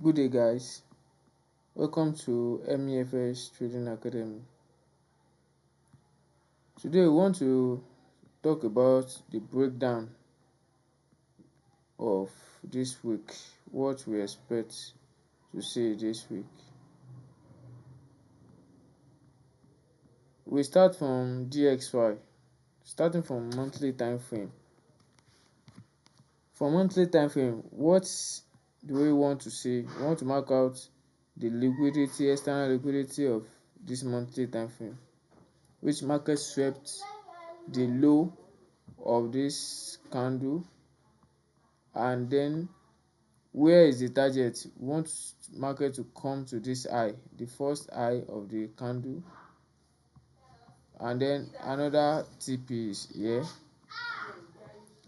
Good day, guys. Welcome to MEFS Trading Academy. Today we want to talk about the breakdown of this week, what we expect to see this week. We start from DXY, starting from monthly time frame. For monthly time frame, what do we want to see? We want to mark out the liquidity, external liquidity of this monthly time frame, which market swept the low of this candle, and then where is the target? We want market to come to this high, the first high of the candle, and then another TP is here.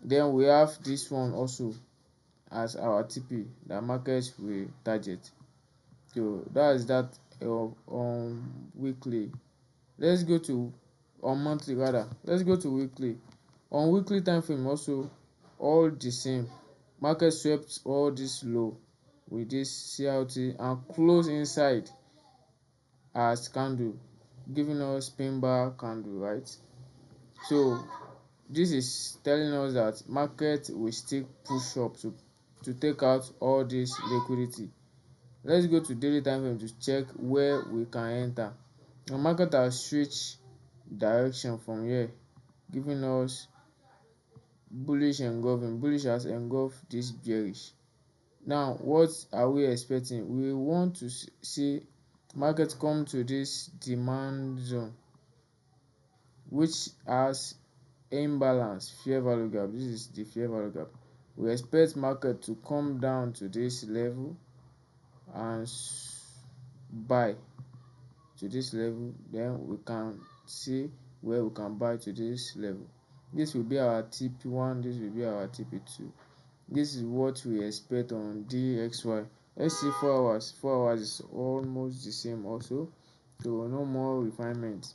Then we have this one also as our TP that market will target. So that is that on weekly. Let's go to on monthly rather. Let's go to weekly. On weekly time frame also, all the same. Market swept all this low with this CRT and close inside as candle, giving us pin bar candle, right? So this is telling us that market will still push up to take out all this liquidity. Let's go to daily time frame to check where we can enter. The market has switched direction from here, giving us bullish engulfing. Bullish has engulfed this bearish. Now what are we expecting? We want to see market come to this demand zone, which has imbalance, fair value gap. This is the fair value gap. We expect market to come down to this level and buy to this level, then we can see where we can buy to this level. This will be our TP1, this will be our TP2. This is what we expect on DXY. Let's see 4 hours. 4 hours is almost the same also, so no more refinement.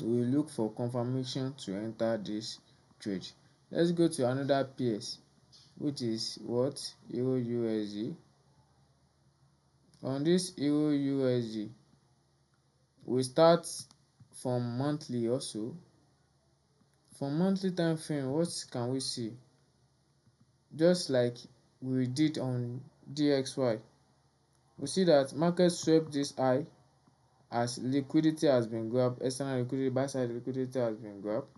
We will look for confirmation to enter this trade. Let's go to another PS, which is what? EURUSD. On this EURUSD, we start from monthly also. From monthly time frame, what can we see? Just like we did on DXY, we see that market swept this high as liquidity has been grabbed, external liquidity, buy side liquidity has been grabbed.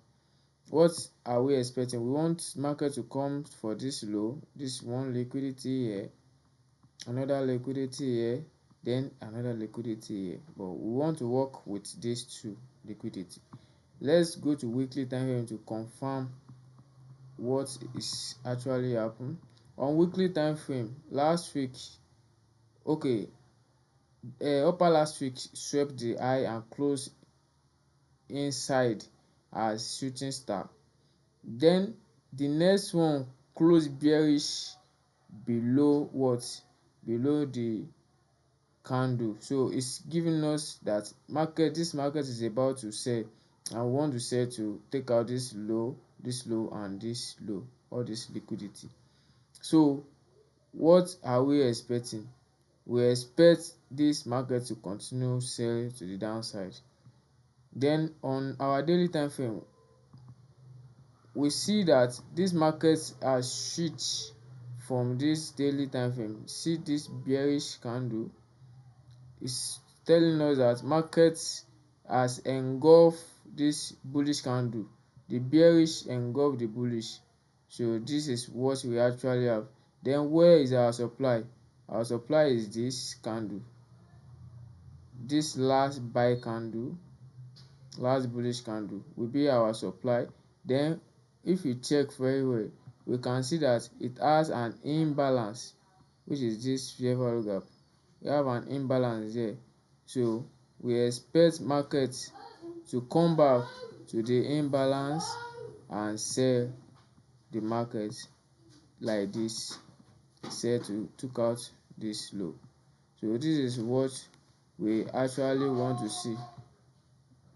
What are we expecting? We want market to come for this low, this one liquidity here, another liquidity here, then another liquidity here, but we want to work with these two liquidity. Let's go to weekly time frame to confirm what is actually happened. On weekly time frame, last week, upper last week swept the high and closed inside as shooting star. Then the next one closed bearish below what? Below the candle. So it's giving us that this market is about to sell, and we want to sell to take out this low and this low, all this liquidity. So what are we expecting? We expect this market to continue sell to the downside. Then on our daily time frame, we see that this market has switched from this daily time frame. See this bearish candle is telling us that market has engulfed this bullish candle. The bearish engulfed the bullish. So this is what we actually have. Then where is our supply? Our supply is this candle, this last buy candle, last bullish candle will be our supply. Then if you check very well, we can see that it has an imbalance, which is this fair value gap. We have an imbalance there, so we expect market to come back to the imbalance and sell the market like this, sell to took out this low. So this is what we actually want to see.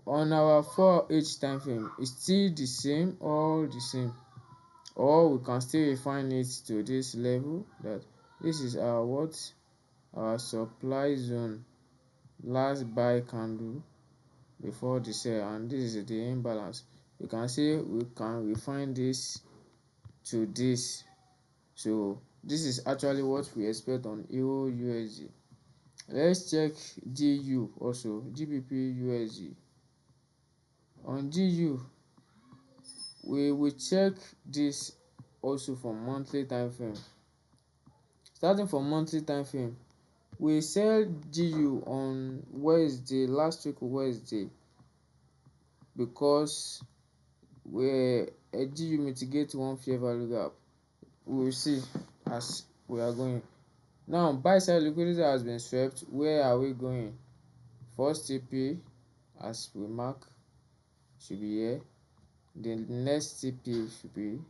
On our 4H time frame, it's still the same, all the same, or we can still refine it to this level, that this is our what? our supply zone last buy candle before the sell, and this is the imbalance. You can see we can refine this to this. So this is actually what we expect on Euro USD. Let's check GU also, GBPUSD. On GU, we will check this also from monthly time frame. Starting from monthly time frame, we sell GU on Wednesday, last week Wednesday, because we a GU mitigate one fair value gap. We will see as we are going. Now buy side liquidity has been swept. Where are we going? First TP, as we mark, should be here. The next TP should be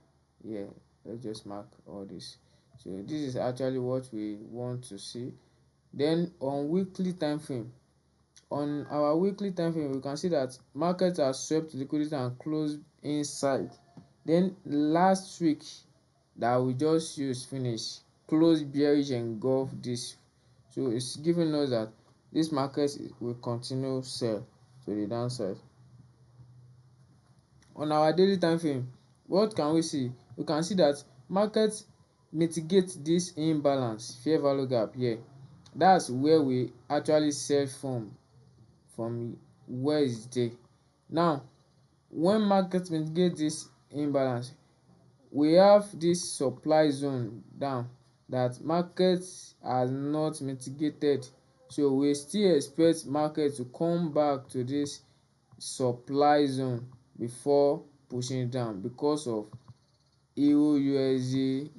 here. Let's just mark all this. So this is actually what we want to see. Then on weekly time frame, on our weekly time frame, we can see that markets are swept liquidity and closed inside. Then last week that we just used finish, closed bearish and engulf this. So it's giving us that this market will continue sell to the downside. On our daily time frame, what can we see? We can see that market mitigate this imbalance, fair value gap here. That's where we actually sell from Wednesday. Now when market mitigate this imbalance, we have this supply zone down that market has not mitigated. So we still expect market to come back to this supply zone before pushing down because of EURUSD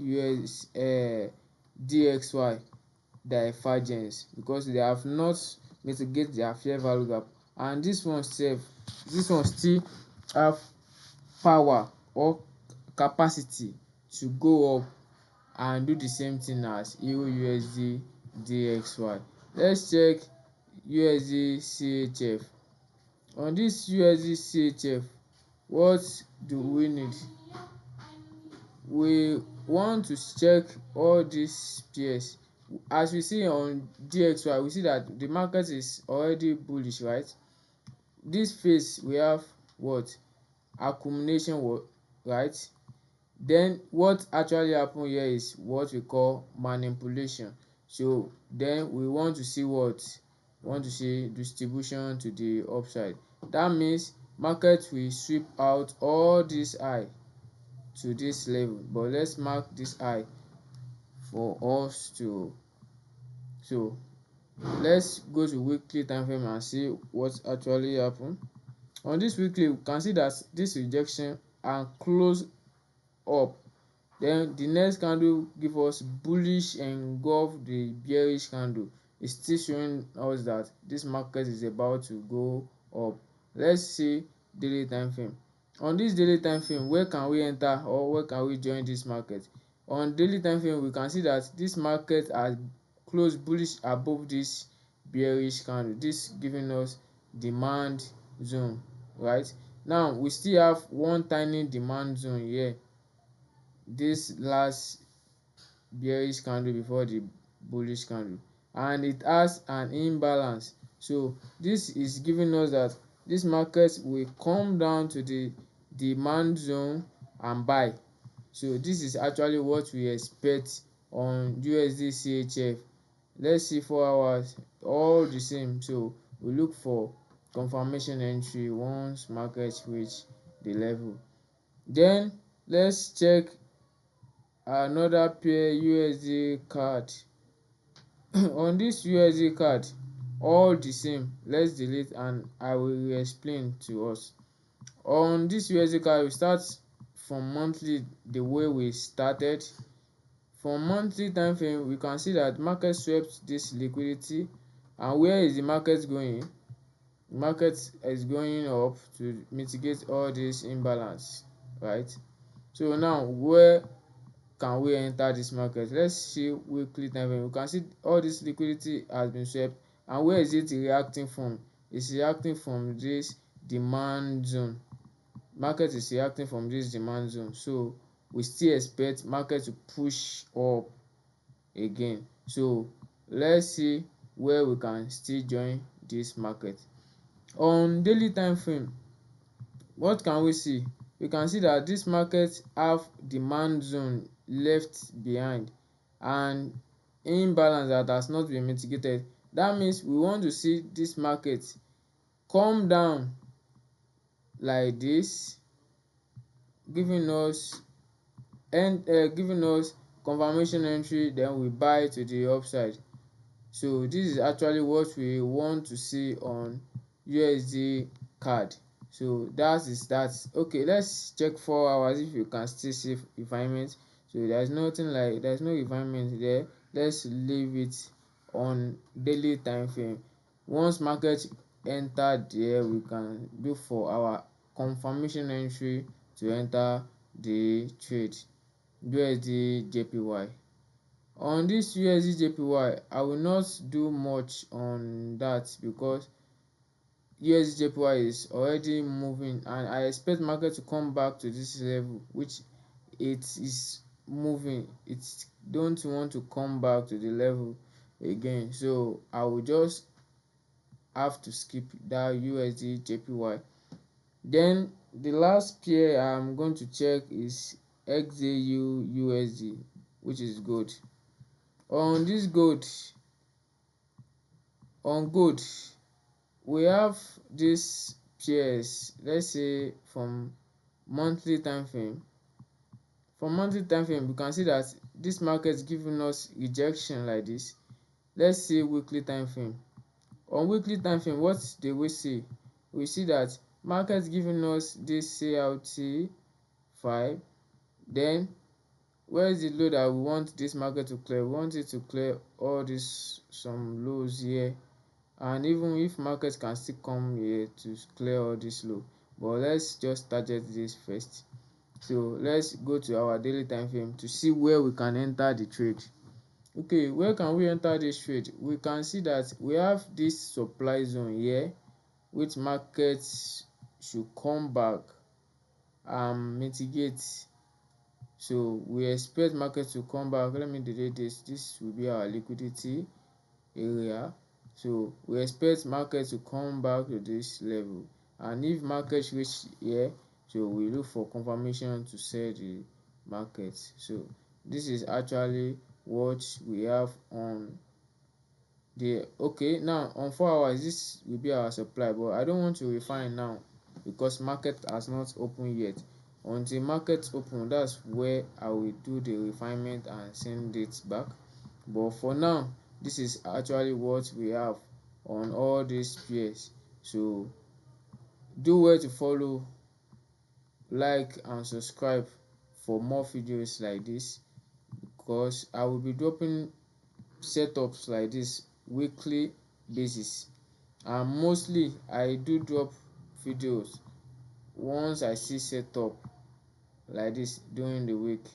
DXY divergence, because they have not mitigate their fair value gap, and this one still have power or capacity to go up and do the same thing as EURUSD DXY. Let's check USDCHF. On this USDCHF, what do we need? We want to check all these pairs. As we see on DXY, we see that the market is already bullish, right? This phase we have what? Accumulation, right? Then what actually happen here is what we call manipulation. So then we want to see what? We want to see distribution to the upside. That means market will sweep out all this high to this level, but let's mark this high for us to. So let's go to weekly time frame and see what actually happened. On this weekly, we can see that this rejection and close up. Then the next candle give us bullish engulf the bearish candle. It's still showing us that this market is about to go up. Let's see daily time frame. On this daily time frame, where can we enter or where can we join this market? On daily time frame, we can see that this market has closed bullish above this bearish candle. This giving us demand zone, right? Now we still have one tiny demand zone here, this last bearish candle before the bullish candle, and it has an imbalance. So this is giving us that this market will come down to the demand zone and buy. So this is actually what we expect on USDCHF. Let's see 4 hours, all the same. So we look for confirmation entry once market reach the level. Then let's check another pair, USDCAD. On this USDCAD, all the same. Let's delete and I will explain to us. On this USDCAD, we start from monthly the way we started. From monthly time frame, we can see that market swept this liquidity. And where is the market going? The market is going up to mitigate all this imbalance, right? So now where can we enter this market? Let's see weekly time frame. We can see all this liquidity has been swept, and where is it reacting from? It's reacting from this demand zone. Market is reacting from this demand zone, so we still expect market to push up again. So let's see where we can still join this market. On daily time frame, what can we see? We can see that this market have demand zone left behind and imbalance that has not been mitigated. That means we want to see this market come down like this, giving us giving us confirmation entry, then we buy to the upside. So this is actually what we want to see on USD So that is that. Okay, let's check 4 hours if you can still see refinement. So there's no refinement there. Let's leave it on daily time frame. Once market enter there, we can look for our confirmation entry to enter the trade. USDJPY. On this USDJPY, I will not do much on that because USDJPY is already moving and I expect market to come back to this level, which it is moving. It don't want to come back to the level again, so I will just have to skip that USDJPY. Then the last pair I'm going to check is XAUUSD, which is gold. On this gold, we have these pairs. Let's say from monthly time frame. From monthly time frame, we can see that this market is giving us rejection like this. Let's see weekly time frame. On weekly time frame, what do we see? We see that market giving us this CLT 5. Then where is the low that we want this market to clear? We want it to clear all these some lows here, and even if market can still come here to clear all this low, but let's just target this first. So let's go to our daily time frame to see where we can enter the trade. Okay, where can we enter this trade? We can see that we have this supply zone here, which markets should come back and mitigate. So we expect market to come back. Let me delete this will be our liquidity area. So we expect market to come back to this level, and if market reach here, so we look for confirmation to sell the market. So this is actually what we have on the okay. Now on 4 hours, this will be our supply, but I don't want to refine now because market has not opened yet. Until market open, that's where I will do the refinement and send it back. But for now, this is actually what we have on all these pairs. So do well to follow, like and subscribe for more videos like this, because I will be dropping setups like this weekly basis, and mostly I do drop videos once I see setup like this during the week.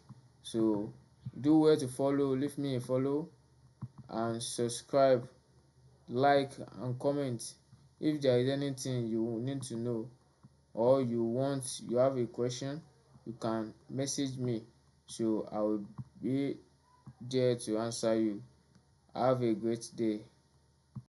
So do well to follow, leave me a follow and subscribe, like and comment. If there is anything you need to know or you have a question, you can message me, so I will be there to answer you. Have a great day.